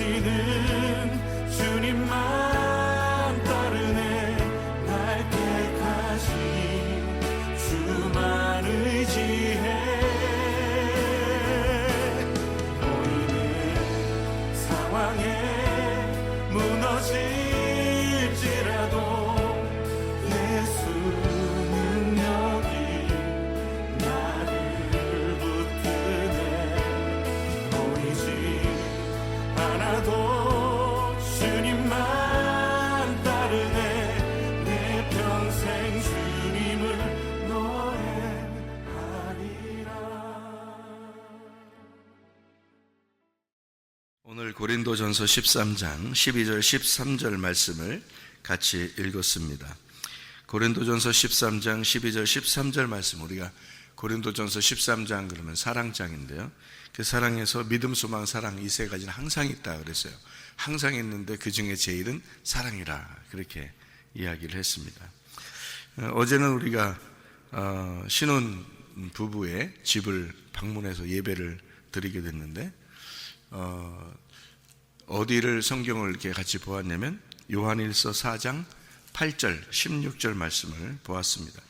우리는 주님만 따르네. 날 택하신 주만 의지해. 보이는 상황에 무너질지라도 예수 능력이 나를 붙드네. 보이지 않아도 주님만 따르네. 내 평생 주님을 노래하리라. 오늘 고린도전서 13장 12절 13절 말씀을 같이 읽었습니다. 고린도전서 13장 12절 13절 말씀, 우리가 고린도전서 13장 그러면 사랑장인데요, 그 사랑에서 믿음, 소망, 사랑 이 세 가지는 항상 있다 그랬어요. 항상 있는데 그 중에 제일은 사랑이라 그렇게 이야기를 했습니다. 어제는 우리가 신혼 부부의 집을 방문해서 예배를 드리게 됐는데 어디를 성경을 이렇게 같이 보았냐면 요한일서 4장 8절 16절 말씀을 보았습니다.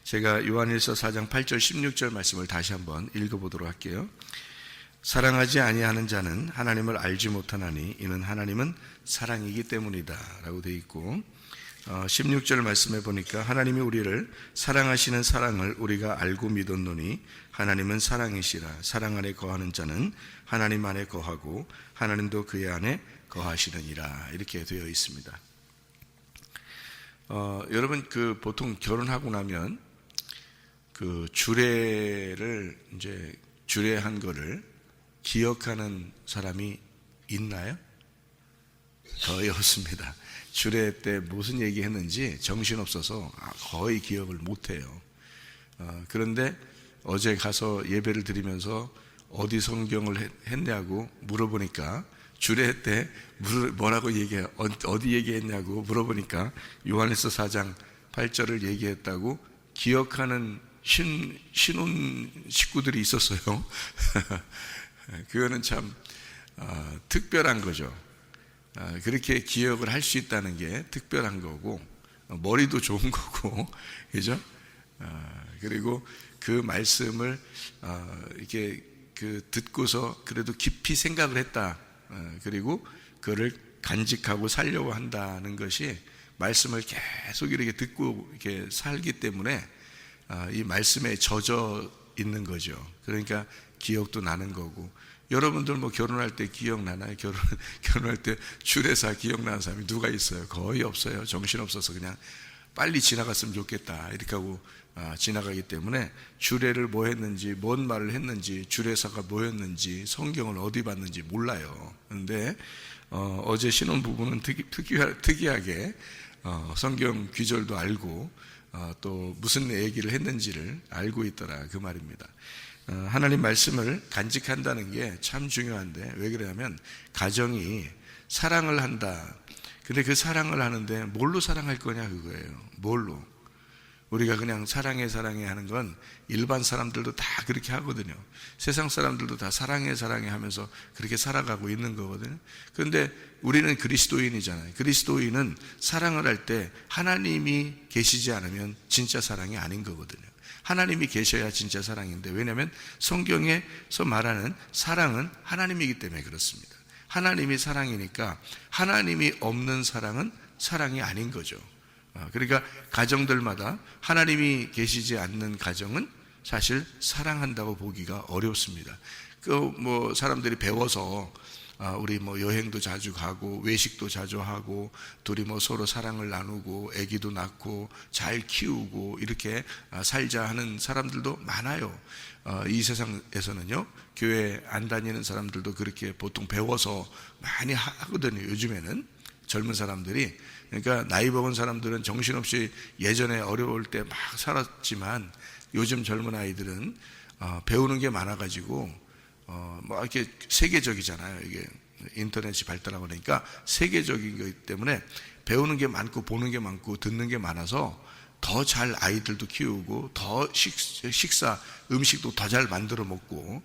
제가 요한일서 4장 8절 16절 말씀을 다시 한번 읽어보도록 할게요. 사랑하지 아니하는 자는 하나님을 알지 못하나니 이는 하나님은 사랑이기 때문이다 라고 되어 있고, 16절 말씀에 보니까 하나님이 우리를 사랑하시는 사랑을 우리가 알고 믿었노니 하나님은 사랑이시라. 사랑 안에 거하는 자는 하나님 안에 거하고 하나님도 그의 안에 거하시느니라 이렇게 되어 있습니다. 여러분 보통 결혼하고 나면 그 주례를 이제 주례한 거를 기억하는 사람이 있나요? 거의 없습니다. 주례 때 무슨 얘기했는지 정신없어서 거의 기억을 못해요. 그런데 어제 가서 예배를 드리면서 어디 성경을 했냐고 물어보니까, 주례 때 뭐라고 어디 얘기했냐고 물어보니까 요한일서 4장 8절을 얘기했다고 기억하는 신혼 식구들이 있었어요. 그거는 참 특별한 거죠. 그렇게 기억을 할 수 있다는 게 특별한 거고, 머리도 좋은 거고, 그죠? 그리고 그 말씀을 이렇게 듣고서 그래도 깊이 생각을 했다. 그리고 그거를 간직하고 살려고 한다는 것이 말씀을 계속 이렇게 듣고 이렇게 살기 때문에 이 말씀에 젖어 있는 거죠. 그러니까 기억도 나는 거고, 여러분들 뭐 결혼할 때 기억나나요? 결혼할 때 주례사 기억나는 사람이 누가 있어요? 거의 없어요. 정신없어서 그냥 빨리 지나갔으면 좋겠다 이렇게 하고 지나가기 때문에 주례를 뭐 했는지, 뭔 말을 했는지, 주례사가 뭐였는지, 성경을 어디 봤는지 몰라요. 그런데 어제 신혼부부는 특이하게 성경 귀절도 알고 또 무슨 얘기를 했는지를 알고 있더라 그 말입니다. 하나님 말씀을 간직한다는 게 참 중요한데, 왜 그러냐면 가정이 사랑을 한다. 근데 그 사랑을 하는데 뭘로 사랑할 거냐 그거예요. 뭘로? 우리가 그냥 사랑해 하는 건 일반 사람들도 다 그렇게 하거든요. 세상 사람들도 다 사랑해 하면서 그렇게 살아가고 있는 거거든요. 그런데 우리는 그리스도인이잖아요. 그리스도인은 사랑을 할 때 하나님이 계시지 않으면 진짜 사랑이 아닌 거거든요. 하나님이 계셔야 진짜 사랑인데, 왜냐하면 성경에서 말하는 사랑은 하나님이기 때문에 그렇습니다. 하나님이 사랑이니까 하나님이 없는 사랑은 사랑이 아닌 거죠. 그러니까 가정들마다 하나님이 계시지 않는 가정은 사실 사랑한다고 보기가 어렵습니다. 사람들이 배워서 우리 여행도 자주 가고 외식도 자주 하고 둘이 서로 사랑을 나누고 아기도 낳고 잘 키우고 이렇게 살자 하는 사람들도 많아요. 이 세상에서는요, 교회 안 다니는 사람들도 그렇게 보통 배워서 많이 하거든요. 요즘에는 젊은 사람들이. 그러니까 나이 먹은 사람들은 정신없이 예전에 어려울 때 막 살았지만 요즘 젊은 아이들은 배우는 게 많아가지고 이렇게 세계적이잖아요. 이게 인터넷이 발달하고 그러니까 세계적인 거기 때문에 배우는 게 많고 보는 게 많고 듣는 게 많아서 더 잘 아이들도 키우고 더 음식도 더 잘 만들어 먹고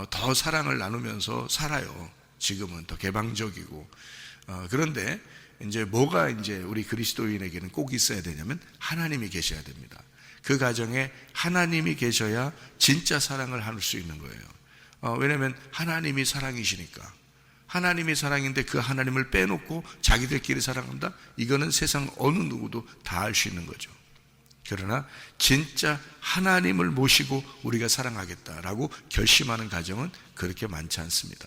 더 사랑을 나누면서 살아요. 지금은 더 개방적이고. 그런데 이제 뭐가 이제 우리 그리스도인에게는 꼭 있어야 되냐면 하나님이 계셔야 됩니다. 그 가정에 하나님이 계셔야 진짜 사랑을 할 수 있는 거예요. 왜냐하면 하나님이 사랑이시니까. 하나님이 사랑인데 그 하나님을 빼놓고 자기들끼리 사랑한다? 이거는 세상 어느 누구도 다 알 수 있는 거죠. 그러나 진짜 하나님을 모시고 우리가 사랑하겠다라고 결심하는 가정은 그렇게 많지 않습니다.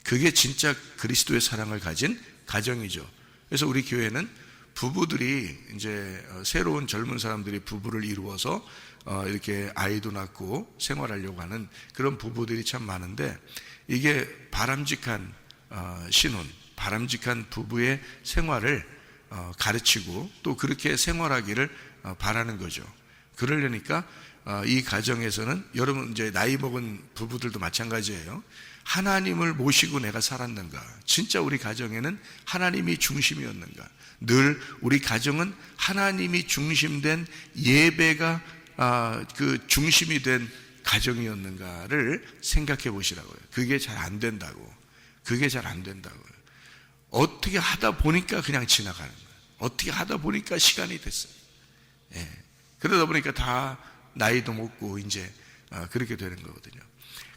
그게 진짜 그리스도의 사랑을 가진 가정이죠. 그래서 우리 교회는 부부들이 이제 새로운 젊은 사람들이 부부를 이루어서 이렇게 아이도 낳고 생활하려고 하는 그런 부부들이 참 많은데, 이게 바람직한 신혼, 바람직한 부부의 생활을 가르치고 또 그렇게 생활하기를 바라는 거죠. 그러려니까 이 가정에서는 여러분 이제 나이 먹은 부부들도 마찬가지예요. 하나님을 모시고 내가 살았는가? 진짜 우리 가정에는 하나님이 중심이었는가? 늘 우리 가정은 하나님이 중심된 예배가 그 중심이 된 가정이었는가를 생각해 보시라고요. 그게 잘 안 된다고. 그게 잘 안 된다고요. 어떻게 하다 보니까 그냥 지나가는 거예요. 어떻게 하다 보니까 시간이 됐어요. 예. 그러다 보니까 다 나이도 먹고 이제 그렇게 되는 거거든요.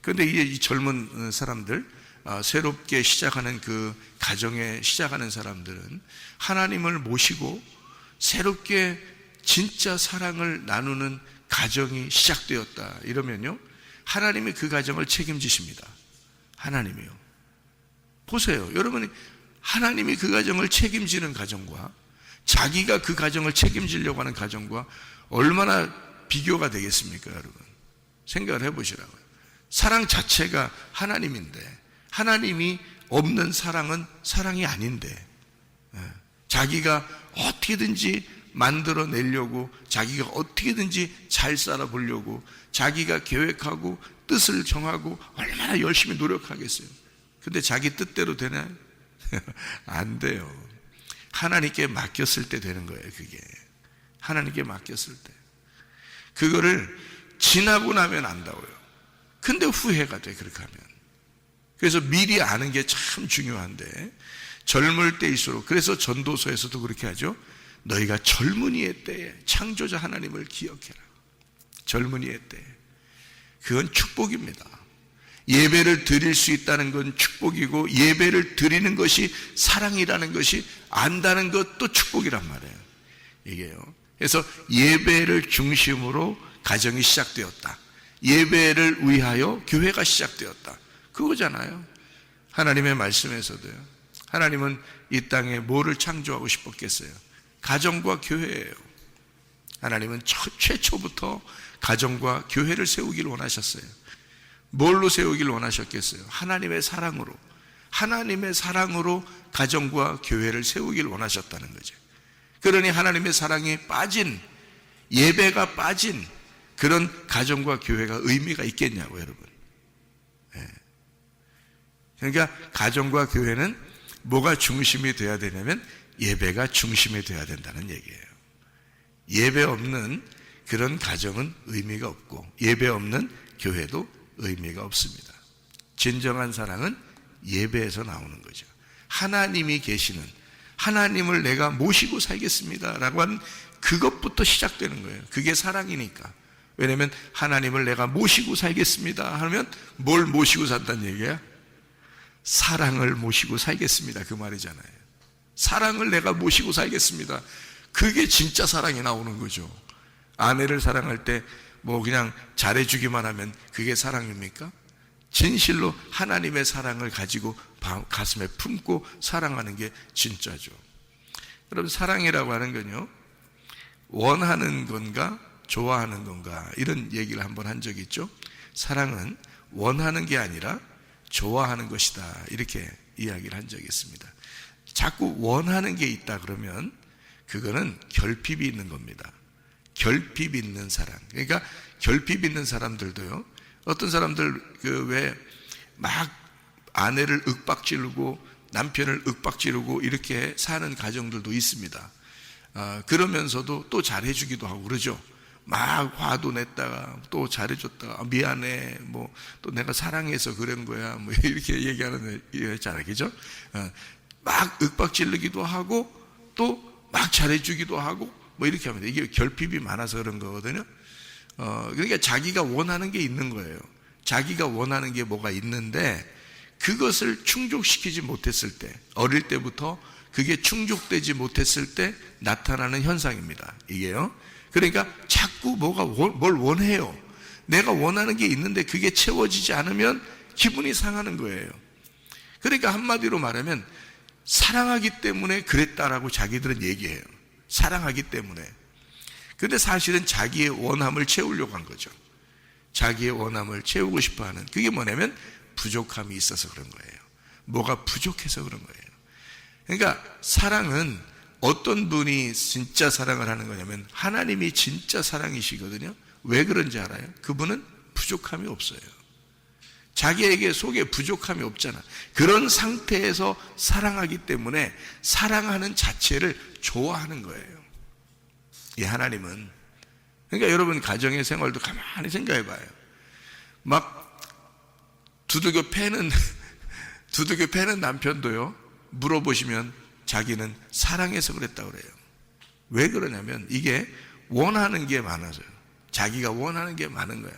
그런데 이 젊은 사람들, 새롭게 시작하는 그 가정에 시작하는 사람들은 하나님을 모시고 새롭게 진짜 사랑을 나누는 가정이 시작되었다 이러면요, 하나님이 그 가정을 책임지십니다. 하나님이요. 보세요. 여러분이 하나님이 그 가정을 책임지는 가정과 자기가 그 가정을 책임지려고 하는 가정과 얼마나 비교가 되겠습니까, 여러분? 생각을 해보시라고요. 사랑 자체가 하나님인데, 하나님이 없는 사랑은 사랑이 아닌데, 자기가 어떻게든지 만들어내려고, 자기가 어떻게든지 잘 살아보려고, 자기가 계획하고 뜻을 정하고 얼마나 열심히 노력하겠어요. 근데 자기 뜻대로 되나요? 안 돼요. 하나님께 맡겼을 때 되는 거예요. 그게 하나님께 맡겼을 때. 그거를 지나고 나면 안다고요. 근데 후회가 돼, 그렇게 하면. 그래서 미리 아는 게 참 중요한데, 젊을 때일수록, 그래서 전도서에서도 그렇게 하죠. 너희가 젊은이의 때에 창조자 하나님을 기억해라. 젊은이의 때에. 그건 축복입니다. 예배를 드릴 수 있다는 건 축복이고, 예배를 드리는 것이 사랑이라는 것이 안다는 것도 축복이란 말이에요. 이게요. 그래서 예배를 중심으로 가정이 시작되었다. 예배를 위하여 교회가 시작되었다. 그거잖아요. 하나님의 말씀에서도요. 하나님은 이 땅에 뭐를 창조하고 싶었겠어요? 가정과 교회예요. 하나님은 최초부터 가정과 교회를 세우기를 원하셨어요. 뭘로 세우기를 원하셨겠어요? 하나님의 사랑으로. 하나님의 사랑으로 가정과 교회를 세우기를 원하셨다는 거죠. 그러니 하나님의 사랑이 빠진, 예배가 빠진 그런 가정과 교회가 의미가 있겠냐고, 여러분. 그러니까 가정과 교회는 뭐가 중심이 돼야 되냐면 예배가 중심이 돼야 된다는 얘기예요. 예배 없는 그런 가정은 의미가 없고, 예배 없는 교회도 의미가 없습니다. 진정한 사랑은 예배에서 나오는 거죠. 하나님이 계시는, 하나님을 내가 모시고 살겠습니다 라고 하는 그것부터 시작되는 거예요. 그게 사랑이니까. 왜냐하면 하나님을 내가 모시고 살겠습니다 하면 뭘 모시고 산다는 얘기야? 사랑을 모시고 살겠습니다, 그 말이잖아요. 사랑을 내가 모시고 살겠습니다. 그게 진짜 사랑이 나오는 거죠. 아내를 사랑할 때 뭐 그냥 잘해주기만 하면 그게 사랑입니까? 진실로 하나님의 사랑을 가지고 가슴에 품고 사랑하는 게 진짜죠. 여러분, 사랑이라고 하는 건요, 원하는 건가 좋아하는 건가, 이런 얘기를 한번 한 적이 있죠. 사랑은 원하는 게 아니라 좋아하는 것이다, 이렇게 이야기를 한 적이 있습니다. 자꾸 원하는 게 있다 그러면 그거는 결핍이 있는 겁니다. 결핍 있는 사랑. 그러니까 결핍 있는 사람들도요, 어떤 사람들 왜 막 아내를 윽박지르고 남편을 윽박지르고 이렇게 사는 가정들도 있습니다. 그러면서도 또 잘해주기도 하고 그러죠. 막 화도 냈다가 또 잘해줬다가 미안해 뭐 또 내가 사랑해서 그런 거야 뭐 이렇게 얘기하는 애 있잖아요, 그죠? 막 윽박지르기도 하고 또 막 잘해주기도 하고 뭐 이렇게 합니다. 이게 결핍이 많아서 그런 거거든요. 그러니까 자기가 원하는 게 있는 거예요. 자기가 원하는 게 뭐가 있는데 그것을 충족시키지 못했을 때, 어릴 때부터 그게 충족되지 못했을 때 나타나는 현상입니다, 이게요. 그러니까 자꾸 뭘 원해요. 내가 원하는 게 있는데 그게 채워지지 않으면 기분이 상하는 거예요. 그러니까 한마디로 말하면 사랑하기 때문에 그랬다라고 자기들은 얘기해요. 사랑하기 때문에. 근데 사실은 자기의 원함을 채우려고 한 거죠. 자기의 원함을 채우고 싶어 하는, 그게 뭐냐면 부족함이 있어서 그런 거예요. 뭐가 부족해서 그런 거예요. 그러니까 사랑은 어떤 분이 진짜 사랑을 하는 거냐면 하나님이 진짜 사랑이시거든요. 왜 그런지 알아요? 그분은 부족함이 없어요. 자기에게 속에 부족함이 없잖아. 그런 상태에서 사랑하기 때문에 사랑하는 자체를 좋아하는 거예요. 이 하나님은. 그러니까 여러분 가정의 생활도 가만히 생각해 봐요. 막 두들겨 패는 남편도요, 물어보시면 자기는 사랑해서 그랬다고 그래요. 왜 그러냐면 이게 원하는 게 많아서요. 자기가 원하는 게 많은 거야.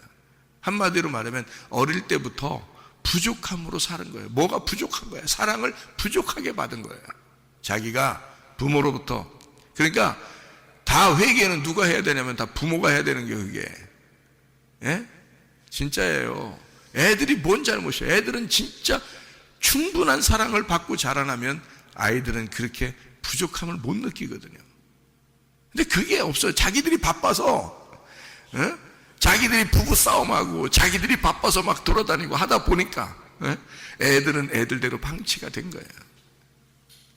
한마디로 말하면 어릴 때부터 부족함으로 사는 거예요. 뭐가 부족한 거야? 사랑을 부족하게 받은 거예요. 자기가 부모로부터. 그러니까 다 회개는 누가 해야 되냐면 다 부모가 해야 되는 게 그게. 예? 진짜예요. 애들이 뭔 잘못이에요? 애들은 진짜 충분한 사랑을 받고 자라나면 아이들은 그렇게 부족함을 못 느끼거든요. 근데 그게 없어요. 자기들이 바빠서. 예? 자기들이 부부싸움하고 자기들이 바빠서 막 돌아다니고 하다 보니까 애들은 애들대로 방치가 된 거예요.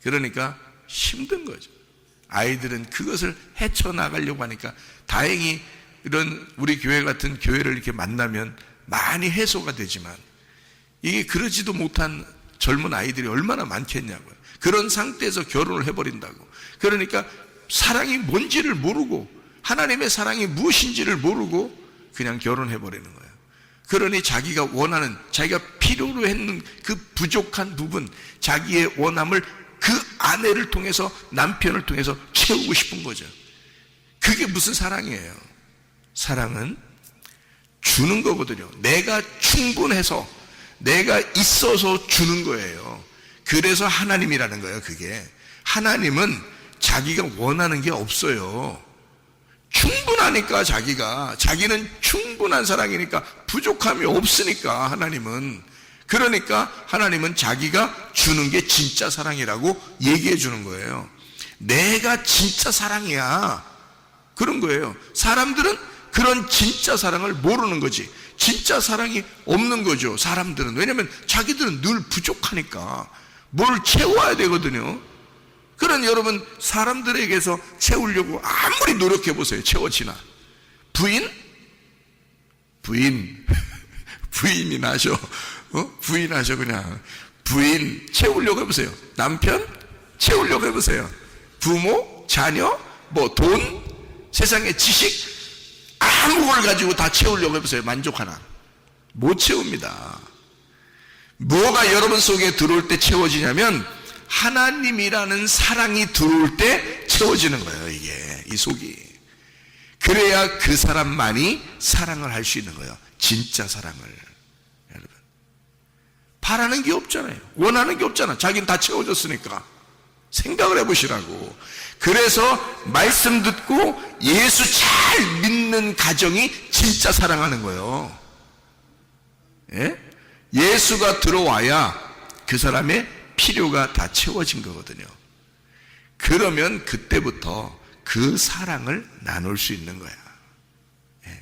그러니까 힘든 거죠. 아이들은 그것을 헤쳐나가려고 하니까 다행히 이런 우리 교회 같은 교회를 이렇게 만나면 많이 해소가 되지만 이게 그러지도 못한 젊은 아이들이 얼마나 많겠냐고요. 그런 상태에서 결혼을 해버린다고. 그러니까 사랑이 뭔지를 모르고 하나님의 사랑이 무엇인지를 모르고 그냥 결혼해버리는 거예요. 그러니 자기가 원하는, 자기가 필요로 했는 그 부족한 부분, 자기의 원함을 그 아내를 통해서, 남편을 통해서 채우고 싶은 거죠. 그게 무슨 사랑이에요? 사랑은 주는 거거든요. 내가 충분해서, 내가 있어서 주는 거예요. 그래서 하나님이라는 거예요, 그게. 하나님은 자기가 원하는 게 없어요. 충분하니까 자기는 충분한 사랑이니까 부족함이 없으니까 하나님은. 그러니까 하나님은 자기가 주는 게 진짜 사랑이라고 얘기해 주는 거예요. 내가 진짜 사랑이야. 그런 거예요. 사람들은 그런 진짜 사랑을 모르는 거지. 진짜 사랑이 없는 거죠, 사람들은. 왜냐하면 자기들은 늘 부족하니까 뭘 채워야 되거든요. 그런 여러분 사람들에게서 채우려고 아무리 노력해 보세요. 채워지나? 부인이 나셔. 부인하셔. 그냥 부인 채우려고 해보세요. 남편 채우려고 해보세요. 부모, 자녀, 뭐 돈, 세상의 지식, 아무 걸 가지고 다 채우려고 해보세요. 만족하나? 못 채웁니다. 뭐가 여러분 속에 들어올 때 채워지냐면 하나님이라는 사랑이 들어올 때 채워지는 거예요. 이게 이 속이. 그래야 그 사람만이 사랑을 할 수 있는 거예요. 진짜 사랑을. 여러분 바라는 게 없잖아요. 원하는 게 없잖아. 자기는 다 채워졌으니까. 생각을 해보시라고. 그래서 말씀 듣고 예수 잘 믿는 가정이 진짜 사랑하는 거예요. 예? 예수가 들어와야 그 사람의 필요가 다 채워진 거거든요. 그러면 그때부터 그 사랑을 나눌 수 있는 거야. 예.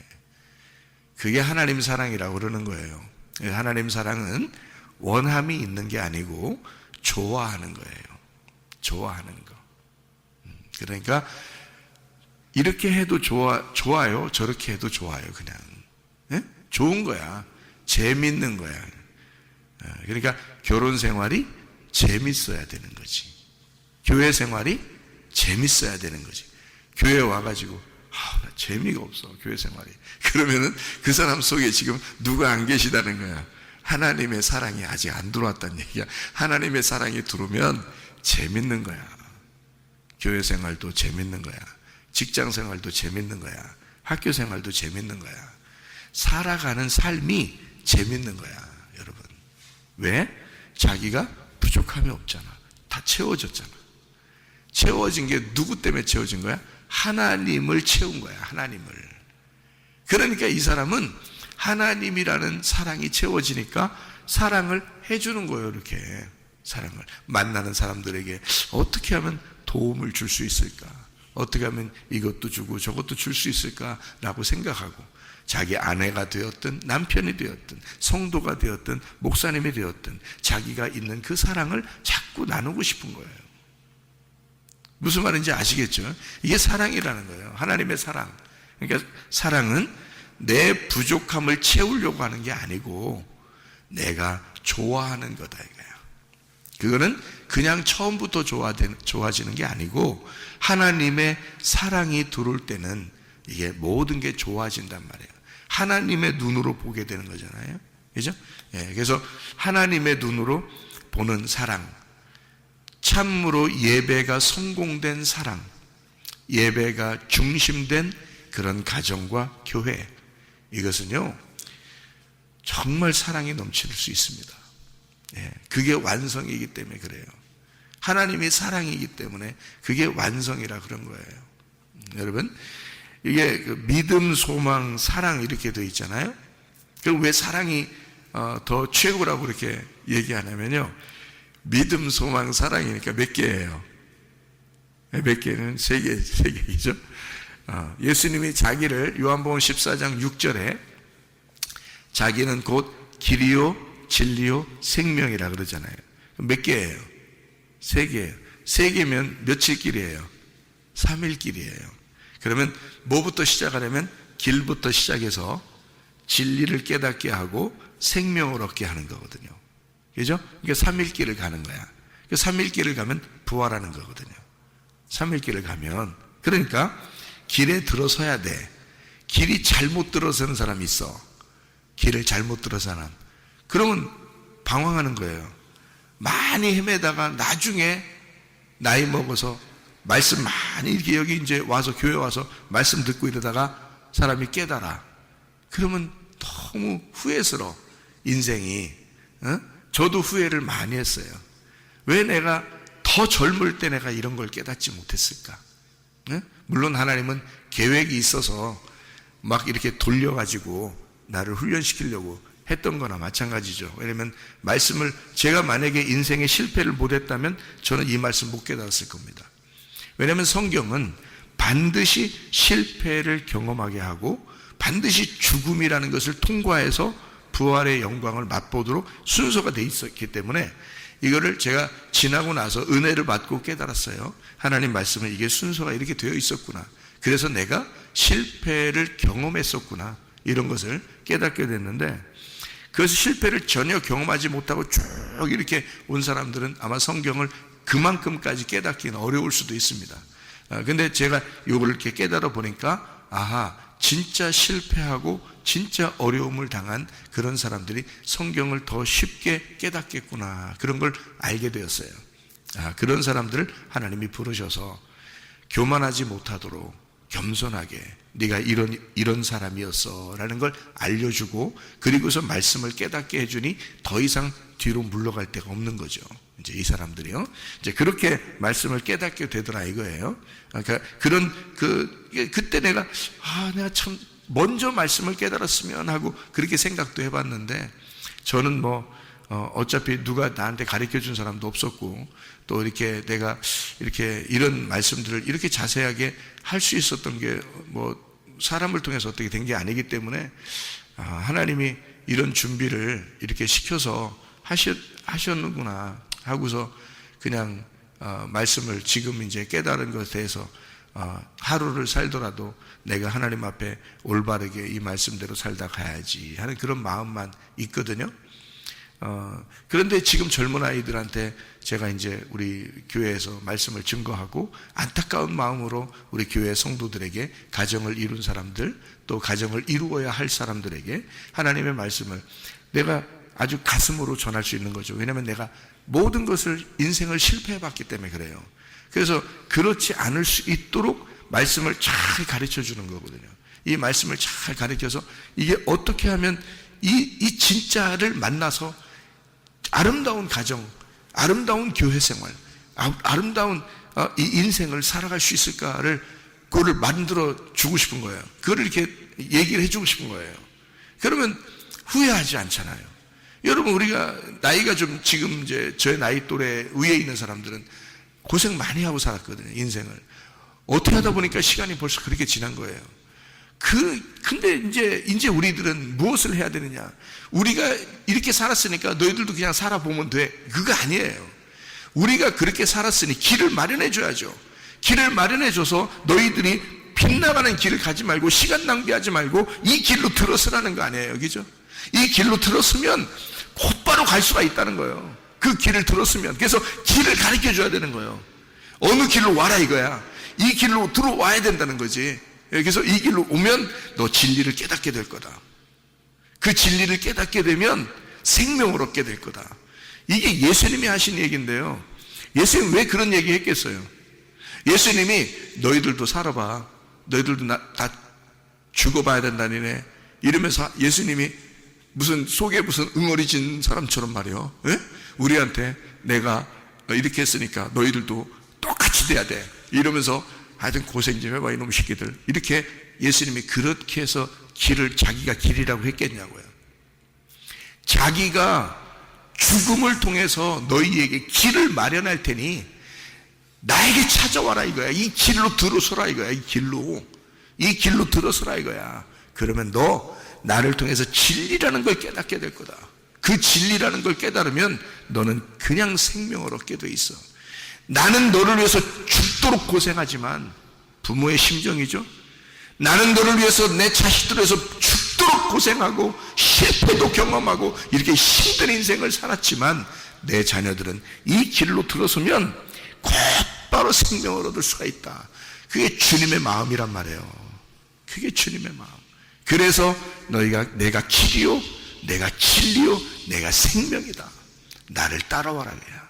그게 하나님 사랑이라고 그러는 거예요. 하나님 사랑은 원함이 있는 게 아니고 좋아하는 거예요. 좋아하는 거. 그러니까 이렇게 해도 좋아요. 저렇게 해도 좋아요. 그냥 예? 좋은 거야. 재밌는 거야. 그러니까 결혼 생활이 재밌어야 되는 거지. 교회 생활이 재밌어야 되는 거지. 교회 와가지고 나 재미가 없어 교회 생활이. 그러면은 그 사람 속에 지금 누가 안 계시다는 거야. 하나님의 사랑이 아직 안 들어왔다는 얘기야. 하나님의 사랑이 들어오면 재밌는 거야. 교회 생활도 재밌는 거야. 직장 생활도 재밌는 거야. 학교 생활도 재밌는 거야. 살아가는 삶이 재밌는 거야, 여러분. 왜? 자기가 부족함이 없잖아. 다 채워졌잖아. 채워진 게 누구 때문에 채워진 거야? 하나님을 채운 거야, 하나님을. 그러니까 이 사람은 하나님이라는 사랑이 채워지니까 사랑을 해주는 거예요, 이렇게. 사랑을. 만나는 사람들에게 어떻게 하면 도움을 줄 수 있을까? 어떻게 하면 이것도 주고 저것도 줄 수 있을까라고 생각하고, 자기 아내가 되었든 남편이 되었든 성도가 되었든 목사님이 되었든 자기가 있는 그 사랑을 자꾸 나누고 싶은 거예요. 무슨 말인지 아시겠죠? 이게 사랑이라는 거예요. 하나님의 사랑. 그러니까 사랑은 내 부족함을 채우려고 하는 게 아니고 내가 좋아하는 거다 이거예요. 그거는 그냥 처음부터 좋아지는 게 아니고 하나님의 사랑이 들어올 때는 이게 모든 게 좋아진단 말이에요. 하나님의 눈으로 보게 되는 거잖아요. 그죠? 예, 그래서 하나님의 눈으로 보는 사랑, 참으로 예배가 성공된 사랑, 예배가 중심된 그런 가정과 교회, 이것은요 정말 사랑이 넘칠 수 있습니다. 예, 그게 완성이기 때문에 그래요. 하나님이 사랑이기 때문에 그게 완성이라 그런 거예요. 여러분, 이게 그 믿음, 소망, 사랑 이렇게 되어 있잖아요. 그럼 왜 사랑이 더 최고라고 그렇게 얘기하냐면요, 믿음, 소망, 사랑이니까 몇 개예요? 몇 개는? 세 개이죠. 예수님이 자기를 요한복음 14장 6절에 자기는 곧 길이요 진리요 생명이라 그러잖아요. 몇 개예요? 세 개예요. 세 개면 며칠 길이에요? 3일 길이에요. 그러면 뭐부터 시작하려면 길부터 시작해서 진리를 깨닫게 하고 생명을 얻게 하는 거거든요. 그죠? 그러니까 3일 길을 가는 거야. 3일 길을 가면 부활하는 거거든요. 3일 길을 가면, 그러니까 길에 들어서야 돼. 길이 잘못 들어서는 사람이 있어. 길을 잘못 들어서는 사람. 그러면 방황하는 거예요. 많이 헤매다가 나중에 나이 먹어서 말씀 많이 이렇게 여기 이제 와서 교회 와서 말씀 듣고 이러다가 사람이 깨달아. 그러면 너무 후회스러워, 인생이. 저도 후회를 많이 했어요. 왜 내가 더 젊을 때 내가 이런 걸 깨닫지 못했을까? 물론 하나님은 계획이 있어서 막 이렇게 돌려가지고 나를 훈련시키려고 했던 거나 마찬가지죠. 왜냐면 말씀을, 제가 만약에 인생에 실패를 못했다면 저는 이 말씀 못 깨달았을 겁니다. 왜냐하면 성경은 반드시 실패를 경험하게 하고 반드시 죽음이라는 것을 통과해서 부활의 영광을 맛보도록 순서가 돼 있었기 때문에 이거를 제가 지나고 나서 은혜를 받고 깨달았어요. 하나님 말씀은 이게 순서가 이렇게 되어 있었구나. 그래서 내가 실패를 경험했었구나. 이런 것을 깨닫게 됐는데, 그래서 실패를 전혀 경험하지 못하고 쭉 이렇게 온 사람들은 아마 성경을 그만큼까지 깨닫기는 어려울 수도 있습니다. 근데 제가 이걸 이렇게 깨달아 보니까, 아하, 진짜 실패하고 진짜 어려움을 당한 그런 사람들이 성경을 더 쉽게 깨닫겠구나, 그런 걸 알게 되었어요. 그런 사람들을 하나님이 부르셔서 교만하지 못하도록 겸손하게 네가 이런 사람이었어 라는 걸 알려주고, 그리고서 말씀을 깨닫게 해주니 더 이상 뒤로 물러갈 데가 없는 거죠. 이제 이 사람들이요, 이제 그렇게 말씀을 깨닫게 되더라 이거예요. 그러니까 그때 내가 참 먼저 말씀을 깨달았으면 하고 그렇게 생각도 해봤는데, 저는 어차피 누가 나한테 가르쳐 준 사람도 없었고, 또 이렇게 내가 이렇게 이런 말씀들을 이렇게 자세하게 할 수 있었던 게 사람을 통해서 어떻게 된 게 아니기 때문에, 하나님이 이런 준비를 이렇게 시켜서 하셨는구나 하고서 그냥 말씀을 지금 이제 깨달은 것에 대해서 하루를 살더라도 내가 하나님 앞에 올바르게 이 말씀대로 살다 가야지 하는 그런 마음만 있거든요. 그런데 지금 젊은 아이들한테 제가 이제 우리 교회에서 말씀을 증거하고 안타까운 마음으로 우리 교회 성도들에게 가정을 이룬 사람들, 또 가정을 이루어야 할 사람들에게 하나님의 말씀을 내가 아주 가슴으로 전할 수 있는 거죠. 왜냐하면 내가 모든 것을 인생을 실패해봤기 때문에 그래요. 그래서 그렇지 않을 수 있도록 말씀을 잘 가르쳐 주는 거거든요. 이 말씀을 잘 가르쳐서 이게 어떻게 하면 이 진짜를 만나서 아름다운 가정, 아름다운 교회 생활, 아름다운 이 인생을 살아갈 수 있을까를 그거를 만들어 주고 싶은 거예요. 그거를 이렇게 얘기를 해주고 싶은 거예요. 그러면 후회하지 않잖아요. 여러분, 우리가 나이가 좀 지금 이제 저의 나이 또래 위에 있는 사람들은 고생 많이 하고 살았거든요, 인생을. 어떻게 하다 보니까 시간이 벌써 그렇게 지난 거예요. 근데 이제 우리들은 무엇을 해야 되느냐? 우리가 이렇게 살았으니까 너희들도 그냥 살아보면 돼. 그거 아니에요. 우리가 그렇게 살았으니 길을 마련해 줘야죠. 길을 마련해 줘서 너희들이 빗나가는 길을 가지 말고 시간 낭비하지 말고 이 길로 들어서라는 거 아니에요. 그죠? 이 길로 들었으면 곧바로 갈 수가 있다는 거예요. 그 길을 들었으면. 그래서 길을 가르쳐 줘야 되는 거예요. 어느 길로 와라 이거야. 이 길로 들어와야 된다는 거지. 그래서 이 길로 오면 너 진리를 깨닫게 될 거다. 그 진리를 깨닫게 되면 생명을 얻게 될 거다. 이게 예수님이 하신 얘기인데요. 예수님 왜 그런 얘기 했겠어요? 예수님이 너희들도 살아봐. 너희들도 다 죽어봐야 된다니네. 이러면서 예수님이 무슨 속에 무슨 응어리진 사람처럼 말이요. 예? 우리한테 내가 이렇게 했으니까 너희들도 똑같이 돼야 돼. 이러면서 하여튼 고생 좀 해봐 이놈 새끼들. 이렇게 예수님이 그렇게 해서 자기가 길이라고 했겠냐고요. 자기가 죽음을 통해서 너희에게 길을 마련할 테니 나에게 찾아와라 이거야. 이 길로 들어서라 이거야. 이 길로 들어서라 이거야. 그러면 너 나를 통해서 진리라는 걸 깨닫게 될 거다. 그 진리라는 걸 깨달으면 너는 그냥 생명을 얻게 돼 있어. 나는 너를 위해서 죽도록 고생하지만, 부모의 심정이죠. 나는 너를 위해서 내 자식들을 위해서 죽도록 고생하고 실패도 경험하고 이렇게 힘든 인생을 살았지만 내 자녀들은 이 길로 들어서면 곧바로 생명을 얻을 수가 있다. 그게 주님의 마음이란 말이에요. 그게 주님의 마음. 그래서 내가 길이요, 내가 진리요, 내가 생명이다. 나를 따라와라 그래요.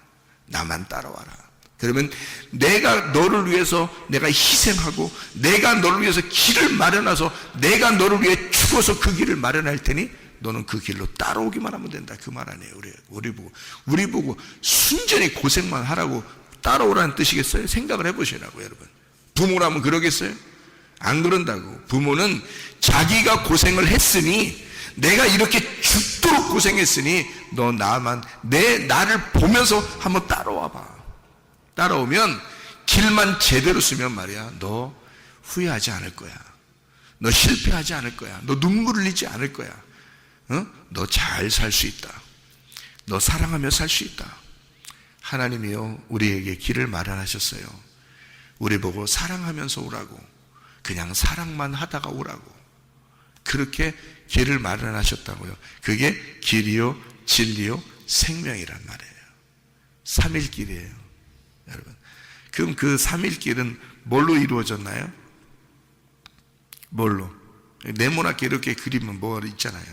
나만 따라와라. 그러면 내가 너를 위해서 내가 희생하고 내가 너를 위해서 길을 마련해서 내가 너를 위해 죽어서 그 길을 마련할 테니 너는 그 길로 따라오기만 하면 된다. 그 말 아니에요. 우리 보고 순전히 고생만 하라고 따라오라는 뜻이겠어요? 생각을 해보시라고 여러분. 부모라면 그러겠어요? 안 그런다고. 부모는 자기가 고생을 했으니 내가 이렇게 죽도록 고생했으니 너 나를 보면서 한번 따라와봐. 따라오면 길만 제대로 쓰면 말이야, 너 후회하지 않을 거야. 너 실패하지 않을 거야. 너 눈물 흘리지 않을 거야. 너 잘 살 수 있다. 너 사랑하며 살 수 있다. 하나님이요, 우리에게 길을 마련하셨어요. 우리 보고 사랑하면서 오라고, 그냥 사랑만 하다가 오라고, 그렇게 길을 마련하셨다고요. 그게 길이요, 진리요, 생명이란 말이에요. 3일길이에요. 여러분, 그럼 그 3일길은 뭘로 이루어졌나요? 뭘로? 네모나게 이렇게 그리면 뭐 있잖아요.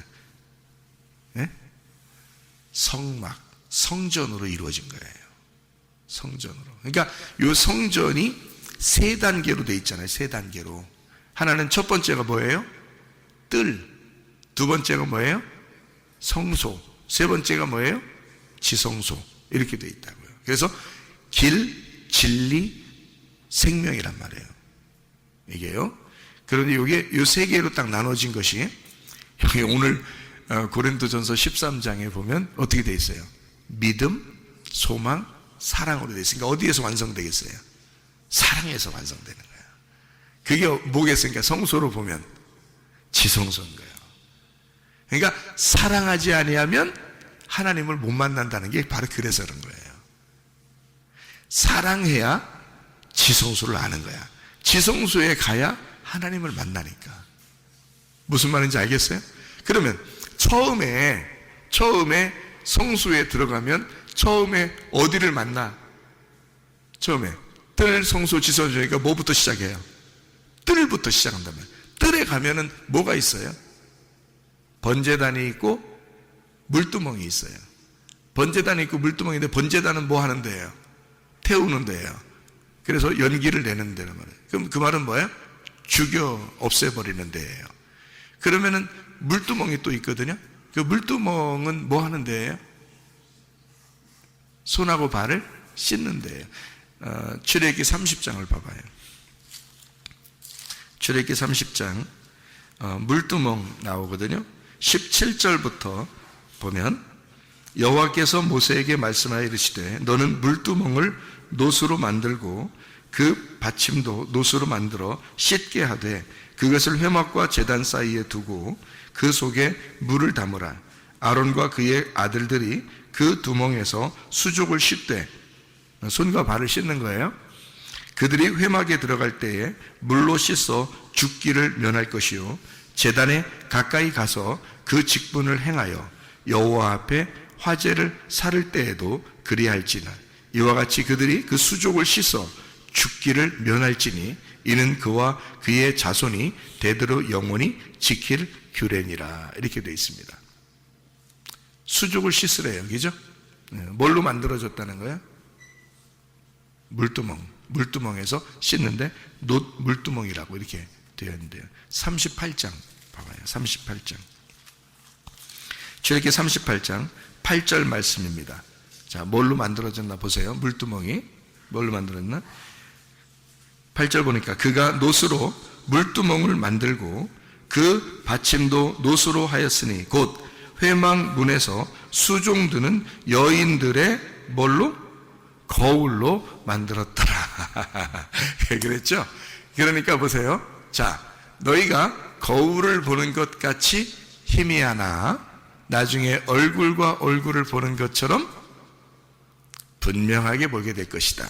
네? 성전으로 이루어진 거예요. 성전으로. 그러니까 이 성전이 3단계로 돼 있잖아요. 3단계로. 하나는 첫 번째가 뭐예요? 뜰. 두 번째가 뭐예요? 성소. 세 번째가 뭐예요? 지성소. 이렇게 돼 있다고요. 그래서 길, 진리, 생명이란 말이에요. 이게요. 그런데 이게 이 3개로 딱 나눠진 것이 여기 오늘 고린도전서 13장에 보면 어떻게 돼 있어요? 믿음, 소망, 사랑으로 돼 있으니까 어디에서 완성되겠어요? 사랑에서 완성되는 거예요. 그게 뭐겠습니까? 성소로 보면 지성소인 거예요. 그러니까 사랑하지 아니하면 하나님을 못 만난다는 게 바로 그래서 그런 거예요. 사랑해야 지성소를 아는 거야. 지성소에 가야 하나님을 만나니까. 무슨 말인지 알겠어요? 그러면 처음에 성소에 들어가면 처음에 어디를 만나? 처음에 뜰 성소 지성소니까 뭐부터 시작해요? 뜰부터 시작한다면, 뜰에 가면은 뭐가 있어요? 번제단이 있고 물두멍이 있어요. 번제단이 있고 물두멍인데, 번제단은 뭐 하는 데예요? 태우는 데예요. 그래서 연기를 내는 데란 말이에요. 그럼 그 말은 뭐예요? 죽여 없애버리는 데예요. 그러면은 물두멍이 또 있거든요. 그 물두멍은 뭐 하는 데예요? 손하고 발을 씻는 데예요. 출애굽기 30장을 봐봐요. 출애굽기 30장 물두멍 나오거든요. 17절부터 보면, 여호와께서 모세에게 말씀하여 이르시되 너는 물두멍을 노수로 만들고 그 받침도 노수로 만들어 씻게 하되 그것을 회막과 제단 사이에 두고 그 속에 물을 담으라. 아론과 그의 아들들이 그 두멍에서 수족을 씻되, 손과 발을 씻는 거예요. 그들이 회막에 들어갈 때에 물로 씻어 죽기를 면할 것이요, 제단에 가까이 가서 그 직분을 행하여 여호와 앞에 화제를 살을 때에도 그리할지나, 이와 같이 그들이 그 수족을 씻어 죽기를 면할지니 이는 그와 그의 자손이 대대로 영원히 지킬 규례니라. 이렇게 되어 있습니다. 수족을 씻으래요, 그죠? 뭘로 만들어졌다는 거예요? 물두멍에서 씻는데 물두멍이라고 이렇게 되어 있는데요. 38장 봐봐요. 38장. 출애굽기 38장 8절 말씀입니다. 자, 뭘로 만들어졌나 보세요. 물두멍이 뭘로 만들어졌나? 8절 보니까 그가 노수로 물두멍을 만들고 그 받침도 노수로 하였으니 곧 회막 문에서 수종드는 여인들의 뭘로? 거울로 만들었더라. 그랬죠? 그러니까 보세요. 자, 너희가 거울을 보는 것 같이 희미하나 나중에 얼굴과 얼굴을 보는 것처럼 분명하게 보게 될 것이다.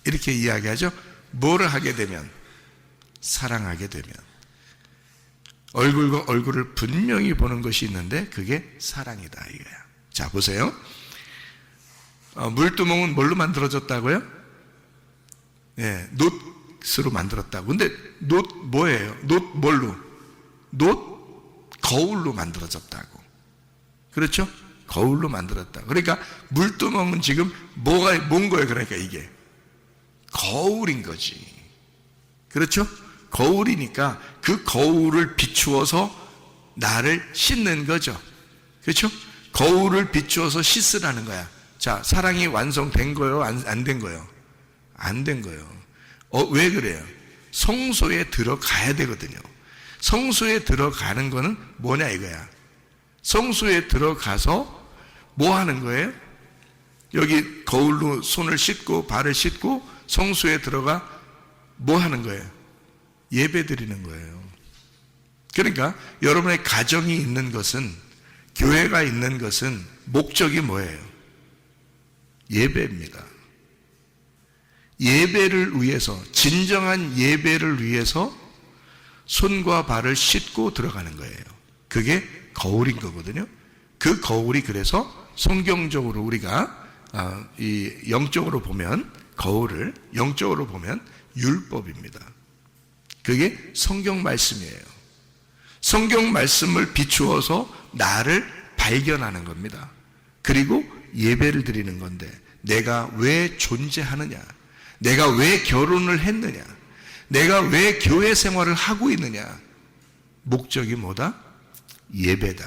이렇게 이야기하죠. 뭐를 하게 되면? 사랑하게 되면. 얼굴과 얼굴을 분명히 보는 것이 있는데 그게 사랑이다 이거야. 자, 보세요. 물두멍은 뭘로 만들어졌다고요? 예, 놋으로 만들었다고. 근데 놋 뭐예요? 놋 뭘로? 놋 거울로 만들어졌다고. 그렇죠? 거울로 만들었다. 그러니까 물두멍은 지금 뭔 거예요? 그러니까 이게 거울인 거지. 그렇죠? 거울이니까 그 거울을 비추어서 나를 씻는 거죠. 그렇죠? 거울을 비추어서 씻으라는 거야. 자, 사랑이 완성된 거예요? 안 된 거예요? 안 된 거예요. 왜 그래요? 성소에 들어가야 되거든요. 성소에 들어가는 거는 뭐냐 이거야. 성소에 들어가서 뭐 하는 거예요? 여기 거울로 손을 씻고 발을 씻고 성소에 들어가 뭐 하는 거예요? 예배 드리는 거예요. 그러니까 여러분의 가정이 있는 것은, 교회가 있는 것은 목적이 뭐예요? 예배입니다. 예배를 위해서, 진정한 예배를 위해서 손과 발을 씻고 들어가는 거예요. 그게 거울인 거거든요. 그 거울이 그래서 성경적으로 우리가 이 영적으로 보면 거울을 영적으로 보면 율법입니다. 그게 성경 말씀이에요. 성경 말씀을 비추어서 나를 발견하는 겁니다. 그리고 예배를 드리는 건데, 내가 왜 존재하느냐, 내가 왜 결혼을 했느냐, 내가 왜 교회 생활을 하고 있느냐, 목적이 뭐다? 예배다.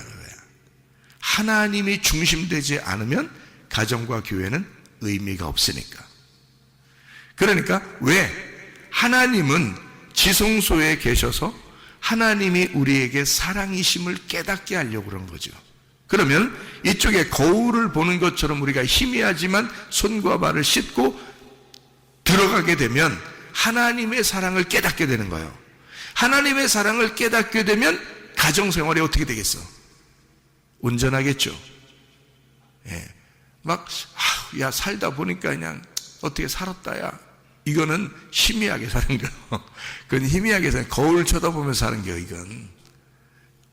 하나님이 중심되지 않으면 가정과 교회는 의미가 없으니까. 그러니까 왜? 하나님은 지성소에 계셔서 하나님이 우리에게 사랑이심을 깨닫게 하려고 그런 거죠. 그러면 이쪽에 거울을 보는 것처럼 우리가 희미하지만 손과 발을 씻고 들어가게 되면 하나님의 사랑을 깨닫게 되는 거예요. 하나님의 사랑을 깨닫게 되면 가정생활이 어떻게 되겠어? 온전하겠죠. 예. 야, 살다 보니까 그냥 어떻게 살았다, 야. 이거는 희미하게 사는 거예요. 그건 희미하게 사는, 거울 쳐다보면서 사는 거예요, 이건.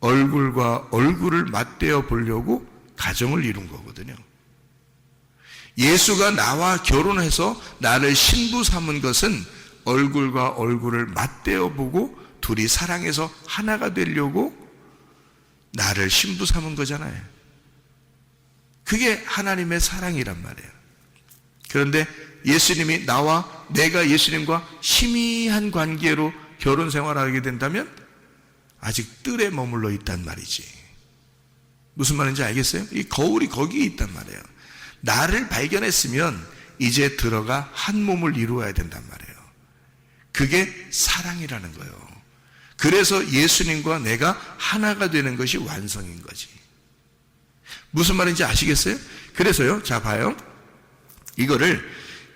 얼굴과 얼굴을 맞대어 보려고 가정을 이룬 거거든요. 예수가 나와 결혼해서 나를 신부 삼은 것은 얼굴과 얼굴을 맞대어 보고 둘이 사랑해서 하나가 되려고 나를 신부 삼은 거잖아요. 그게 하나님의 사랑이란 말이에요. 그런데 예수님이 내가 예수님과 희미한 관계로 결혼 생활하게 된다면 아직 뜰에 머물러 있단 말이지. 무슨 말인지 알겠어요? 이 거울이 거기에 있단 말이에요. 나를 발견했으면 이제 들어가 한 몸을 이루어야 된단 말이에요. 그게 사랑이라는 거예요. 그래서 예수님과 내가 하나가 되는 것이 완성인 거지. 무슨 말인지 아시겠어요? 그래서요, 자 봐요. 이거를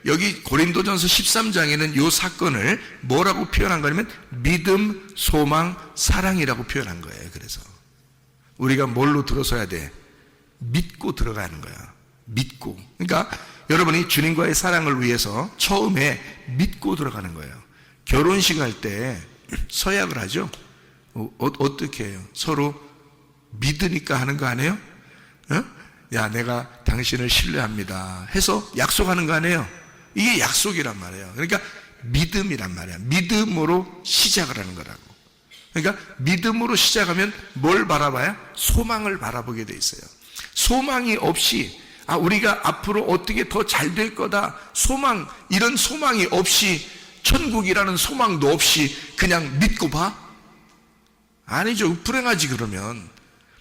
여기 고린도전서 13장에는 이 사건을 뭐라고 표현한 거냐면 믿음, 소망, 사랑이라고 표현한 거예요. 그래서 우리가 뭘로 들어서야 돼? 믿고 들어가는 거야. 믿고. 그러니까 여러분이 주님과의 사랑을 위해서 처음에 믿고 들어가는 거예요. 결혼식 할 때 서약을 하죠. 어떻게 해요? 서로 믿으니까 하는 거 아니에요? 야, 내가 당신을 신뢰합니다 해서 약속하는 거 아니에요? 이게 약속이란 말이에요. 그러니까 믿음이란 말이에요. 믿음으로 시작을 하는 거라고. 그러니까 믿음으로 시작하면 뭘 바라봐야? 소망을 바라보게 돼 있어요. 소망이 없이 우리가 앞으로 어떻게 더 잘 될 거다, 이런 소망이 없이, 천국이라는 소망도 없이 그냥 믿고 봐? 아니죠. 불행하지. 그러면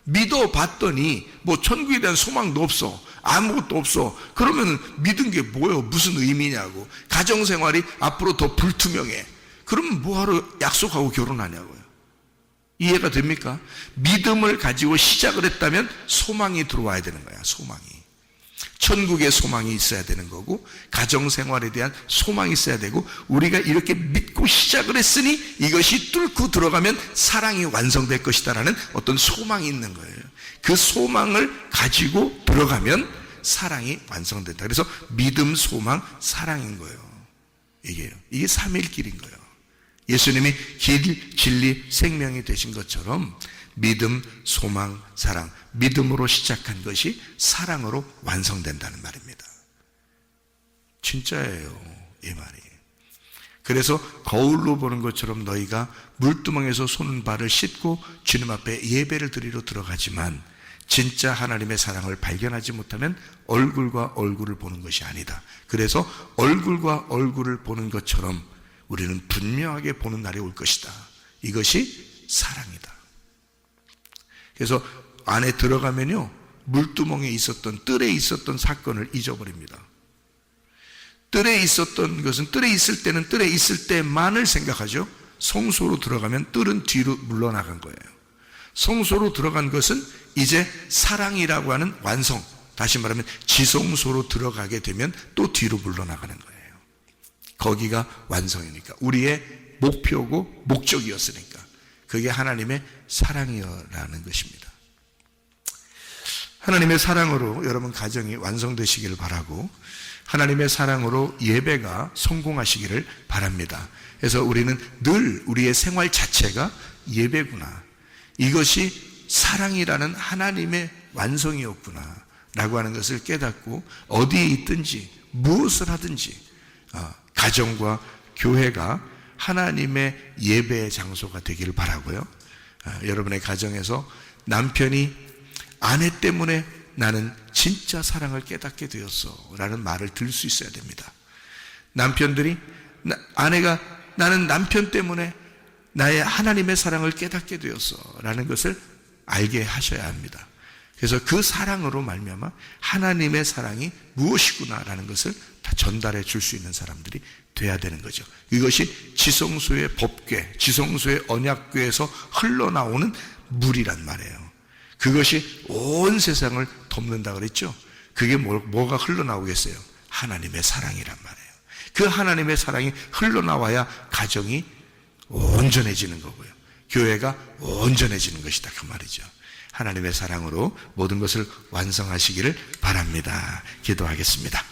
믿어봤더니 뭐 천국에 대한 소망도 없어, 아무것도 없어. 그러면 믿은 게 뭐예요? 무슨 의미냐고. 가정생활이 앞으로 더 불투명해. 그러면 뭐하러 약속하고 결혼하냐고요. 이해가 됩니까? 믿음을 가지고 시작을 했다면 소망이 들어와야 되는 거야. 소망이. 천국의 소망이 있어야 되는 거고, 가정생활에 대한 소망이 있어야 되고, 우리가 이렇게 믿고 시작을 했으니 이것이 뚫고 들어가면 사랑이 완성될 것이다라는 어떤 소망이 있는 거예요. 그 소망을 가지고 들어가면 사랑이 완성된다. 그래서 믿음, 소망, 사랑인 거예요. 이게 삼일길인 거예요. 예수님이 길, 진리, 생명이 되신 것처럼 믿음, 소망, 사랑, 믿음으로 시작한 것이 사랑으로 완성된다는 말입니다. 진짜예요, 이 말이. 그래서 거울로 보는 것처럼 너희가 물두멍에서 손발을 씻고 주님 앞에 예배를 드리러 들어가지만 진짜 하나님의 사랑을 발견하지 못하면 얼굴과 얼굴을 보는 것이 아니다. 그래서 얼굴과 얼굴을 보는 것처럼 우리는 분명하게 보는 날이 올 것이다. 이것이 사랑이다. 그래서 안에 들어가면요, 물두멍에 있었던, 뜰에 있었던 사건을 잊어버립니다. 뜰에 있었던 것은 뜰에 있을 때는 뜰에 있을 때만을 생각하죠. 성소로 들어가면 뜰은 뒤로 물러나간 거예요. 성소로 들어간 것은 이제 사랑이라고 하는 완성, 다시 말하면 지성소로 들어가게 되면 또 뒤로 물러나가는 거예요. 거기가 완성이니까, 우리의 목표고 목적이었으니까. 그게 하나님의 사랑이라는 것입니다. 하나님의 사랑으로 여러분 가정이 완성되시기를 바라고, 하나님의 사랑으로 예배가 성공하시기를 바랍니다. 그래서 우리는 늘 우리의 생활 자체가 예배구나, 이것이 사랑이라는 하나님의 완성이었구나 라고 하는 것을 깨닫고, 어디에 있든지 무엇을 하든지 가정과 교회가 하나님의 예배의 장소가 되기를 바라고요. 여러분의 가정에서 남편이 아내 때문에 나는 진짜 사랑을 깨닫게 되었어 라는 말을 들을 수 있어야 됩니다. 남편들이, 아내가 나는 남편 때문에 나의 하나님의 사랑을 깨닫게 되었어 라는 것을 알게 하셔야 합니다. 그래서 그 사랑으로 말미암아 하나님의 사랑이 무엇이구나 라는 것을 다 전달해 줄 수 있는 사람들이 돼야 되는 거죠. 이것이 지성소의 법궤, 지성소의 언약궤에서 흘러나오는 물이란 말이에요. 그것이 온 세상을 덮는다 그랬죠. 그게 뭐가 흘러나오겠어요? 하나님의 사랑이란 말이에요. 그 하나님의 사랑이 흘러나와야 가정이 온전해지는 거고요, 교회가 온전해지는 것이다, 그 말이죠. 하나님의 사랑으로 모든 것을 완성하시기를 바랍니다. 기도하겠습니다.